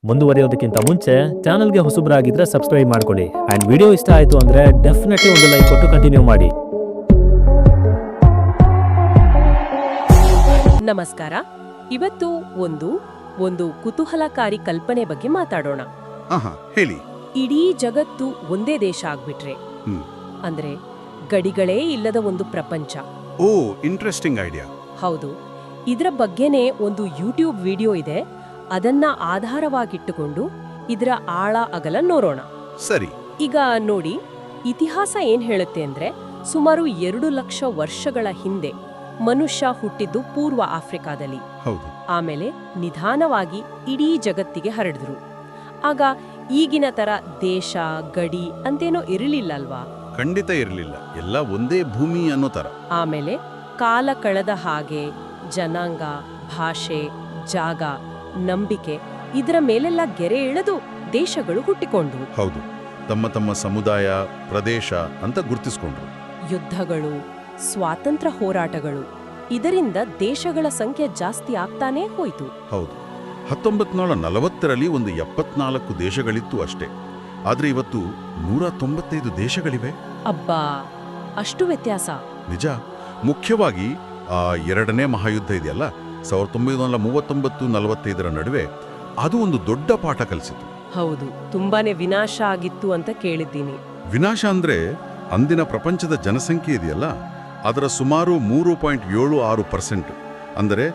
ಮುಂದುವರಿಯೋದಕ್ಕಿಂತ ಮುಂಚೆ ಚಾನಲ್ಗೆ ಹೊಸಬರಾಗಿದ್ರೆ ಸಬ್ಸ್ಕ್ರೈಬ್ ಮಾಡ್ಕೊಳ್ಳಿ ಅಂಡ್ ವಿಡಿಯೋ ಇಷ್ಟ ಆಯ್ತು ಅಂದ್ರೆ ಡೆಫಿನೆಟ್ಲಿ ಒಂದು ಲೈಕ್ ಕೊಟ್ಟು ಕಂಟಿನ್ಯೂ ಮಾಡಿ. ನಮಸ್ಕಾರ. ಇವತ್ತು ಒಂದು ಕುತೂಹಲಕಾರಿ ಕಲ್ಪನೆ ಬಗ್ಗೆ ಮಾತಾಡೋಣ. ಹೇಳಿ. ಇಡೀ ಜಗತ್ತು ಒಂದೇ ದೇಶ ಆಗ್ಬಿಟ್ರೆ, ಅಂದ್ರೆ ಗಡಿಗಳೇ ಇಲ್ಲದ ಒಂದು ಪ್ರಪಂಚ. ಓ, ಇಂಟ್ರೆಸ್ಟಿಂಗ್ ಐಡಿಯಾ. ಹೌದು. ಇದರ ಬಗ್ಗೆನೇ ಒಂದು ಯೂಟ್ಯೂಬ್ ವಿಡಿಯೋ ಇದೆ. ಅದನ್ನ ಆಧಾರವಾಗಿಟ್ಟುಕೊಂಡು ಇದರ ಆಳ ಅಗಲ ನೋಡೋಣ. ಸರಿ. ಈಗ ನೋಡಿ, ಇತಿಹಾಸ ಏನ್ ಹೇಳುತ್ತೆ ಅಂದ್ರೆ, ಸುಮಾರು 2 ಲಕ್ಷ ವರ್ಷಗಳ ಹಿಂದೆ ಮನುಷ್ಯ ಹುಟ್ಟಿದ್ದು ಪೂರ್ವ ಆಫ್ರಿಕಾದಲ್ಲಿ. ಹೌದು. ಆಮೇಲೆ ನಿಧಾನವಾಗಿ ಇಡೀ ಜಗತ್ತಿಗೆ ಹರಡಿದ್ರು. ಆಗ ಈಗಿನ ತರ ದೇಶ ಗಡಿ ಅಂತೇನೋ ಇರಲಿಲ್ಲಲ್ವಾ? ಖಂಡಿತ ಇರಲಿಲ್ಲ. ಎಲ್ಲ ಒಂದೇ ಭೂಮಿ ಅನ್ನೋ ತರ. ಆಮೇಲೆ ಕಾಲ ಕಳೆದ ಹಾಗೆ ಜನಾಂಗ, ಭಾಷೆ, ಜಾಗ, ನಂಬಿಕೆ ಇದರ ಮೇಲೆಲ್ಲ ಗೆರೆ ಎಳೆದು ದೇಶಗಳು ಹುಟ್ಟಿಕೊಂಡ್ರು. ಹೌದು. ತಮ್ಮ ತಮ್ಮ ಸಮುದಾಯ, ಪ್ರದೇಶ ಅಂತ ಗುರುತಿಸಿಕೊಂಡ್ರು. ಯುದ್ಧಗಳು, ಸ್ವಾತಂತ್ರ್ಯ ಹೋರಾಟಗಳು, ಇದರಿಂದ ದೇಶಗಳ ಸಂಖ್ಯೆ ಜಾಸ್ತಿ ಆಗ್ತಾನೇ ಹೋಯ್ತು. ಹೌದು. 1940ರಲ್ಲಿ ಒಂದು 74 ದೇಶಗಳಿತ್ತು ಅಷ್ಟೇ. ಆದ್ರೆ ಇವತ್ತು 195 ದೇಶಗಳಿವೆ. ಅಬ್ಬಾ, ಅಷ್ಟು ವ್ಯತ್ಯಾಸ. ನಿಜ. ಮುಖ್ಯವಾಗಿ ಎರಡನೇ ಮಹಾಯುದ್ಧ ಇದೆಯಲ್ಲ, 1939-45 ನಡುವೆ, ಅದು ಒಂದು ದೊಡ್ಡ ಪಾಠ ಕಲಿಸಿತು. ಹೌದು, ತುಂಬಾನೇ ವಿನಾಶ ಆಗಿತ್ತು ಅಂತ ಕೇಳಿದ್ದೀನಿ. ವಿನಾಶ ಅಂದ್ರೆ ಅಂದಿನ ಪ್ರಪಂಚದ ಜನಸಂಖ್ಯೆ ಇದೆಯಲ್ಲ, ಅದರ ಸುಮಾರು 3.76%, ಅಂದರೆ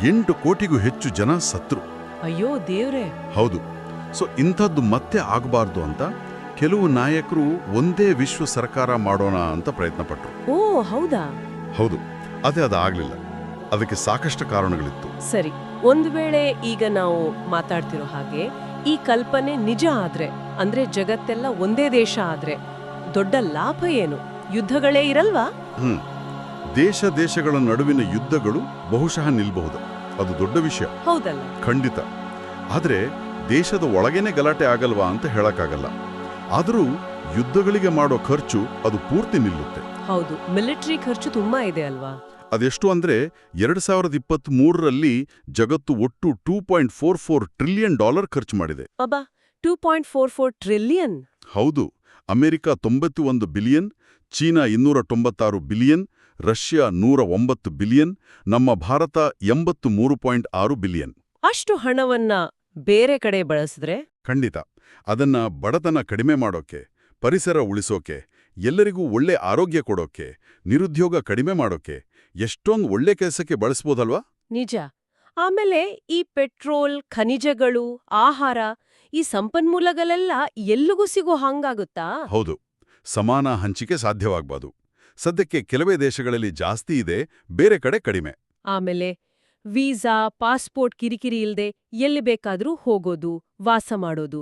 8 ಕೋಟಿಗೂ ಹೆಚ್ಚು ಜನ ಸತ್ರು. ಅಯ್ಯೋ ದೇವ್ರೆ. ಹೌದು. ಸೊ ಇಂಥದ್ದು ಮತ್ತೆ ಆಗಬಾರ್ದು ಅಂತ ಕೆಲವು ನಾಯಕರು ಒಂದೇ ವಿಶ್ವ ಸರ್ಕಾರ ಮಾಡೋಣ ಅಂತ ಪ್ರಯತ್ನ ಪಟ್ರು. ಓ ಹೌದಾ? ಹೌದು. ಅದಾಗಲಿಲ್ಲ. ಅದಕ್ಕೆ ಸಾಕಷ್ಟು ಕಾರಣಗಳಿತ್ತು. ಸರಿ, ಒಂದು ವೇಳೆ ಈಗ ನಾವು ಮಾತಾಡ್ತಿರೋ ಹಾಗೆ ಈ ಕಲ್ಪನೆ ನಿಜ ಆದ್ರೆ, ಅಂದ್ರೆ ಜಗತ್ತೆಲ್ಲ ಒಂದೇ ದೇಶ ಆದ್ರೆ, ದೊಡ್ಡ ಲಾಭ ಏನು? ಯುದ್ಧಗಳೇ ಇರಲ್ವಾ? ದೇಶಗಳ ನಡುವಿನ ಯುದ್ಧಗಳು ಬಹುಶಃ ನಿಲ್ಬಹುದು. ಅದು ದೊಡ್ಡ ವಿಷಯ. ಹೌದಲ್ಲ? ಖಂಡಿತ. ಆದ್ರೆ ದೇಶದ ಒಳಗೇನೆ ಗಲಾಟೆ ಆಗಲ್ವಾ ಅಂತ ಹೇಳಕ್ಕಾಗಲ್ಲ. ಆದರೂ ಯುದ್ಧಗಳಿಗೆ ಮಾಡೋ ಖರ್ಚು ಅದು ಪೂರ್ತಿ ನಿಲ್ಲುತ್ತೆ. ಹೌದು, ಮಿಲಿಟರಿ ಖರ್ಚು ತುಂಬಾ ಇದೆ ಅಲ್ವಾ? ಅದೆಷ್ಟು ಅಂದ್ರೆ 2023ರಲ್ಲಿ ಜಗತ್ತು ಒಟ್ಟು $2.44 ಟ್ರಿಲಿಯನ್ ಖರ್ಚು ಮಾಡಿದೆ. ಅಬ್ಬಾ, 2.44 ಟ್ರಿಲಿಯನ್? ಹೌದು. America 91 billion, China 296 billion, Russia 109 billion, ನಮ್ಮ ಭಾರತ 83.6 ಬಿಲಿಯನ್. ಅಷ್ಟು ಹಣವನ್ನ ಬೇರೆ ಕಡೆ ಬಳಸಿದ್ರೆ? ಖಂಡಿತ. ಅದನ್ನ ಬಡತನ ಕಡಿಮೆ ಮಾಡೋಕೆ, ಪರಿಸರ ಉಳಿಸೋಕೆ, ಎಲ್ಲರಿಗೂ ಒಳ್ಳೆ ಆರೋಗ್ಯ ಕೊಡೋಕೆ, ನಿರುದ್ಯೋಗ ಕಡಿಮೆ ಮಾಡೋಕೆ, ಎಷ್ಟೊಂದು ಒಳ್ಳೆ ಕೆಲಸಕ್ಕೆ ಬಳಸ್ಬೋದಲ್ವಾ? ನಿಜ. ಆಮೇಲೆ ಈ ಪೆಟ್ರೋಲ್, ಖನಿಜಗಳು, ಆಹಾರ, ಈ ಸಂಪನ್ಮೂಲಗಳೆಲ್ಲ ಎಲ್ಲಿಗೂ ಸಿಗೋ ಹಂಗಾಗುತ್ತಾ? ಹೌದು. ಸಮಾನ ಹಂಚಿಕೆ ಸಾಧ್ಯವಾಗ್ಬಾದು. ಸದ್ಯಕ್ಕೆ ಕೆಲವೇ ದೇಶಗಳಲ್ಲಿ ಜಾಸ್ತಿ ಇದೆ, ಬೇರೆ ಕಡೆ ಕಡಿಮೆ. ಆಮೇಲೆ ವೀಸಾ, ಪಾಸ್ಪೋರ್ಟ್ ಕಿರಿಕಿರಿ ಇಲ್ದೆ ಎಲ್ಲಿ ಬೇಕಾದ್ರೂ ಹೋಗೋದು, ವಾಸ ಮಾಡೋದು.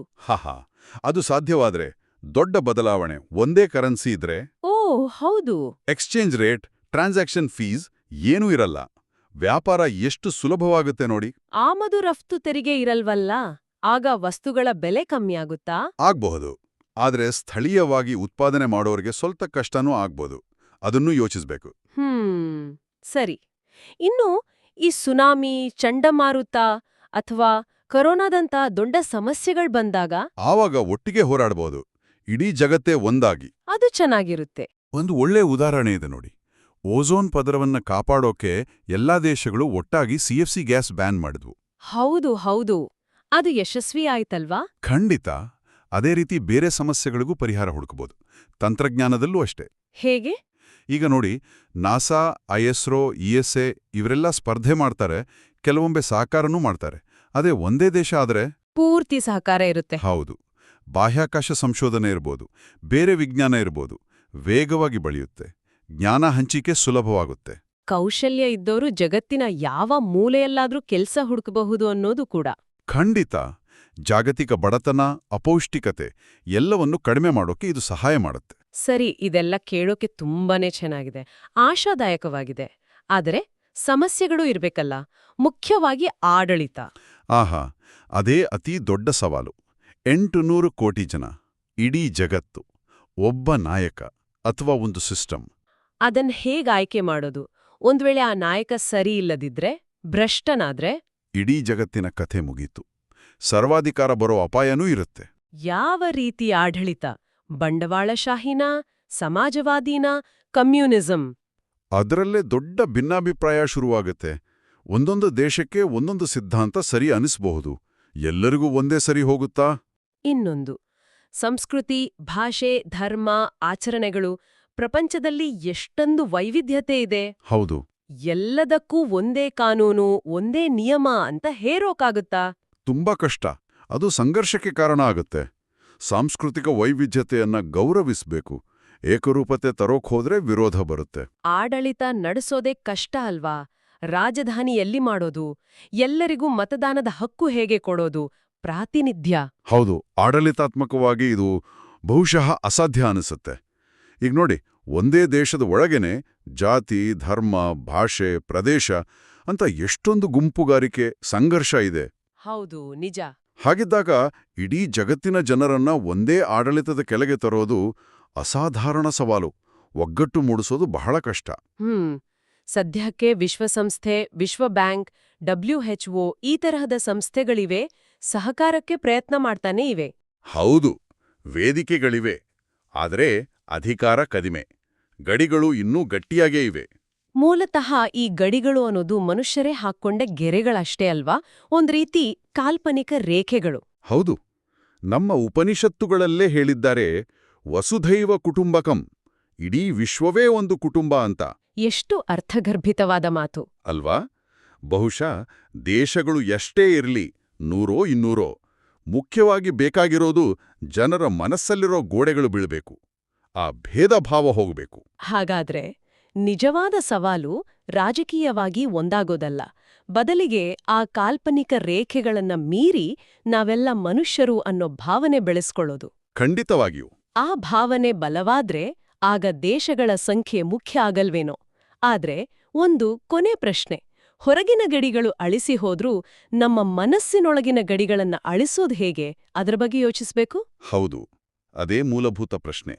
ಅದು ಸಾಧ್ಯವಾದ್ರೆ ದೊಡ್ಡ ಬದಲಾವಣೆ. ಒಂದೇ ಕರೆನ್ಸಿ ಇದ್ರೆ, ಓ ಹೌದು, ಎಕ್ಸ್ಚೇಂಜ್ ರೇಟ್, ಟ್ರಾನ್ಸಾಕ್ಷನ್ ಫೀಸ್ ಏನೂ ಇರಲ್ಲ. ವ್ಯಾಪಾರ ಎಷ್ಟು ಸುಲಭವಾಗುತ್ತೆ ನೋಡಿ. ಆಮದು ರಫ್ತು ತೆರಿಗೆ ಇರಲ್ವಲ್ಲ, ಆಗ ವಸ್ತುಗಳ ಬೆಲೆ ಕಮ್ಮಿಯಾಗುತ್ತಾ? ಆಗ್ಬಹುದು. ಆದ್ರೆ ಸ್ಥಳೀಯವಾಗಿ ಉತ್ಪಾದನೆ ಮಾಡೋರಿಗೆ ಸ್ವಲ್ಪ ಕಷ್ಟನೂ ಆಗ್ಬೋದು. ಅದನ್ನೂ ಯೋಚಿಸ್ಬೇಕು. ಸರಿ. ಇನ್ನು ಈ ಸುನಾಮಿ, ಚಂಡಮಾರುತ ಅಥವಾ ಕೊರೋನಾದಂಥ ದೊಡ್ಡ ಸಮಸ್ಯೆಗಳು ಬಂದಾಗ, ಆವಾಗ ಒಟ್ಟಿಗೆ ಹೋರಾಡಬಹುದು, ಇಡೀ ಜಗತ್ತೇ ಒಂದಾಗಿ. ಅದು ಚೆನ್ನಾಗಿರುತ್ತೆ. ಒಂದು ಒಳ್ಳೆ ಉದಾಹರಣೆ ಇದೆ ನೋಡಿ. ಓಝೋನ್ ಪದರವನ್ನ ಕಾಪಾಡೋಕೆ ಎಲ್ಲಾ ದೇಶಗಳು ಒಟ್ಟಾಗಿ CFC ಗ್ಯಾಸ್ ಬ್ಯಾನ್ ಮಾಡಿದ್ವು. ಹೌದು ಹೌದು, ಅದು ಯಶಸ್ವಿ ಆಯ್ತಲ್ವಾ? ಖಂಡಿತ. ಅದೇ ರೀತಿ ಬೇರೆ ಸಮಸ್ಯೆಗಳಿಗೂ ಪರಿಹಾರ ಹುಡುಕಬಹುದು. ತಂತ್ರಜ್ಞಾನದಲ್ಲೂ ಅಷ್ಟೇ. ಹೇಗೆ? ಈಗ ನೋಡಿ, ನಾಸಾ, ISRO, ESA ಇವರೆಲ್ಲ ಸ್ಪರ್ಧೆ ಮಾಡ್ತಾರೆ, ಕೆಲವೊಮ್ಮೆ ಸಹಕಾರನೂ ಮಾಡ್ತಾರೆ. ಅದೇ ಒಂದೇ ದೇಶ ಆದ್ರೆ ಪೂರ್ತಿ ಸಹಕಾರ ಇರುತ್ತೆ. ಹೌದು. ಬಾಹ್ಯಾಕಾಶ ಸಂಶೋಧನೆ ಇರ್ಬೋದು, ಬೇರೆ ವಿಜ್ಞಾನ ಇರ್ಬೋದು, ವೇಗವಾಗಿ ಬೆಳೆಯುತ್ತೆ. ಜ್ಞಾನ ಹಂಚಿಕೆ ಸುಲಭವಾಗುತ್ತೆ. ಕೌಶಲ್ಯ ಇದ್ದವರು ಜಗತ್ತಿನ ಯಾವ ಮೂಲೆಯಲ್ಲಾದ್ರೂ ಕೆಲ್ಸ ಹುಡುಕಬಹುದು ಅನ್ನೋದು ಕೂಡ. ಖಂಡಿತ. ಜಾಗತಿಕ ಬಡತನ, ಅಪೌಷ್ಟಿಕತೆ ಎಲ್ಲವನ್ನು ಕಡಿಮೆ ಮಾಡೋಕೆ ಇದು ಸಹಾಯ ಮಾಡುತ್ತೆ. ಸರಿ, ಇದೆಲ್ಲ ಕೇಳೋಕೆ ತುಂಬಾನೇ ಚೆನ್ನಾಗಿದೆ, ಆಶಾದಾಯಕವಾಗಿದೆ. ಆದರೆ ಸಮಸ್ಯೆಗಳು ಇರ್ಬೇಕಲ್ಲ, ಮುಖ್ಯವಾಗಿ ಆಡಳಿತ. ಅದೇ ಅತಿ ದೊಡ್ಡ ಸವಾಲು. 800 ಕೋಟಿ ಜನ, ಇಡೀ ಜಗತ್ತು, ಒಬ್ಬ ನಾಯಕ ಅಥವಾ ಒಂದು ಸಿಸ್ಟಮ್. ಅದನ್ ಹೇಗೆ ಆಯ್ಕೆ ಮಾಡೋದು? ಒಂದ್ ವೇಳೆ ಆ ನಾಯಕ ಸರಿ ಇಲ್ಲದಿದ್ರೆ, ಭ್ರಷ್ಟನಾದ್ರೆ? ಇಡೀ ಜಗತ್ತಿನ ಕಥೆ ಮುಗೀತು. ಸರ್ವಾಧಿಕಾರ ಬರೋ ಅಪಾಯನೂ ಇರುತ್ತೆ. ಯಾವ ರೀತಿ ಆಡಳಿತ? ಬಂಡವಾಳಶಾಹಿನಾ, ಸಮಾಜವಾದಿನಾ, ಕಮ್ಯುನಿಸಂ? ಅದರಲ್ಲೇ ದೊಡ್ಡ ಭಿನ್ನಾಭಿಪ್ರಾಯ ಶುರುವಾಗುತ್ತೆ. ಒಂದೊಂದು ದೇಶಕ್ಕೆ ಒಂದೊಂದು ಸಿದ್ಧಾಂತ ಸರಿ ಅನಿಸ್ಬಹುದು. ಎಲ್ಲರಿಗೂ ಒಂದೇ ಸರಿ ಹೋಗುತ್ತಾ? ಇನ್ನೊಂದು, ಸಂಸ್ಕೃತಿ, ಭಾಷೆ, ಧರ್ಮ, ಆಚರಣೆಗಳು. ಪ್ರಪಂಚದಲ್ಲಿ ಎಷ್ಟೊಂದು ವೈವಿಧ್ಯತೆ ಇದೆ. ಹೌದು. ಎಲ್ಲದಕ್ಕೂ ಒಂದೇ ಕಾನೂನು, ಒಂದೇ ನಿಯಮ ಅಂತ ಹೇರೋಕಾಗುತ್ತಾ? ತುಂಬಾ ಕಷ್ಟ. ಅದು ಸಂಘರ್ಷಕ್ಕೆ ಕಾರಣ ಆಗುತ್ತೆ. ಸಾಂಸ್ಕೃತಿಕ ವೈವಿಧ್ಯತೆಯನ್ನ ಗೌರವಿಸ್ಬೇಕು. ಏಕರೂಪತೆ ತರೋಕ್ ಹೋದ್ರೆ ವಿರೋಧ ಬರುತ್ತೆ. ಆಡಳಿತ ನಡೆಸೋದೇ ಕಷ್ಟ ಅಲ್ವಾ? ರಾಜಧಾನಿ ಎಲ್ಲಿ ಮಾಡೋದು? ಎಲ್ಲರಿಗೂ ಮತದಾನದ ಹಕ್ಕು ಹೇಗೆ ಕೊಡೋದು? ಪ್ರಾತಿನಿಧ್ಯ. ಹೌದು, ಆಡಳಿತಾತ್ಮಕವಾಗಿ ಇದು ಬಹುಶಃ ಅಸಾಧ್ಯ ಅನಿಸುತ್ತೆ. ಈಗ ನೋಡಿ, ಒಂದೇ ದೇಶದ ಒಳಗೇನೆ ಜಾತಿ, ಧರ್ಮ, ಭಾಷೆ, ಪ್ರದೇಶ ಅಂತ ಎಷ್ಟೊಂದು ಗುಂಪುಗಾರಿಕೆ, ಸಂಘರ್ಷ ಇದೆ. ಹೌದು, ನಿಜ. ಹಾಗಿದ್ದಾಗ ಇಡೀ ಜಗತ್ತಿನ ಜನರನ್ನ ಒಂದೇ ಆಡಳಿತದ ಕೆಳಗೆ ತರೋದು ಅಸಾಧಾರಣ ಸವಾಲು. ಒಗ್ಗಟ್ಟು ಮೂಡಿಸೋದು ಬಹಳ ಕಷ್ಟ. ಸದ್ಯಕ್ಕೆ ವಿಶ್ವಸಂಸ್ಥೆ, ವಿಶ್ವ ಬ್ಯಾಂಕ್, WHO ಈ ತರಹದ ಸಂಸ್ಥೆಗಳಿವೆ, ಸಹಕಾರಕ್ಕೆ ಪ್ರಯತ್ನ ಮಾಡ್ತಾನೇ ಇವೆ. ಹೌದು, ವೇದಿಕೆಗಳಿವೆ. ಆದರೆ ಅಧಿಕಾರ ಕಡಿಮೆ. ಗಡಿಗಳು ಇನ್ನೂ ಗಟ್ಟಿಯಾಗೇ ಇವೆ. ಮೂಲತಃ ಈ ಗಡಿಗಳು ಅನ್ನೋದು ಮನುಷ್ಯರೇ ಹಾಕ್ಕೊಂಡ ಗೆರೆಗಳಷ್ಟೇ ಅಲ್ವಾ? ಒಂದ್ ರೀತಿ ಕಾಲ್ಪನಿಕ ರೇಖೆಗಳು. ಹೌದು, ನಮ್ಮ ಉಪನಿಷತ್ತುಗಳಲ್ಲೇ ಹೇಳಿದ್ದಾರೆ, ವಸುಧೈವ ಕುಟುಂಬಕಂ, ಇಡೀ ವಿಶ್ವವೇ ಒಂದು ಕುಟುಂಬ ಅಂತ. ಎಷ್ಟು ಅರ್ಥಗರ್ಭಿತವಾದ ಮಾತು ಅಲ್ವಾ? ಬಹುಶಃ ದೇಶಗಳು ಎಷ್ಟೇ ಇರಲಿ, 100 200, ಮುಖ್ಯವಾಗಿ ಬೇಕಾಗಿರೋದು ಜನರ ಮನಸ್ಸಲ್ಲಿರೋ ಗೋಡೆಗಳು ಬೀಳಬೇಕು. ಆ ಭೇದ ಭಾವ ಹೋಗಬೇಕು. ಹಾಗಾದ್ರೆ ನಿಜವಾದ ಸವಾಲು ರಾಜಕೀಯವಾಗಿ ಒಂದಾಗೋದಲ್ಲ, ಬದಲಿಗೆ ಆ ಕಾಲ್ಪನಿಕ ರೇಖೆಗಳನ್ನ ಮೀರಿ ನಾವೆಲ್ಲ ಮನುಷ್ಯರು ಅನ್ನೋ ಭಾವನೆ ಬೆಳೆಸ್ಕೊಳ್ಳೋದು. ಖಂಡಿತವಾಗಿಯೂ. ಆ ಭಾವನೆ ಬಲವಾದ್ರೆ ಆಗ ದೇಶಗಳ ಸಂಖ್ಯೆ ಮುಖ್ಯ ಆಗಲ್ವೇನೋ. ಆದ್ರೆ ಒಂದು ಕೊನೆ ಪ್ರಶ್ನೆ, ಹೊರಗಿನ ಗಡಿಗಳು ಅಳಿಸಿ ಹೋದ್ರೂ ನಮ್ಮ ಮನಸ್ಸಿನೊಳಗಿನ ಗಡಿಗಳನ್ನ ಅಳಿಸೋದು ಹೇಗೆ? ಅದರ ಬಗ್ಗೆ ಯೋಚಿಸ್ಬೇಕು. ಹೌದು, ಅದೇ ಮೂಲಭೂತ ಪ್ರಶ್ನೆ.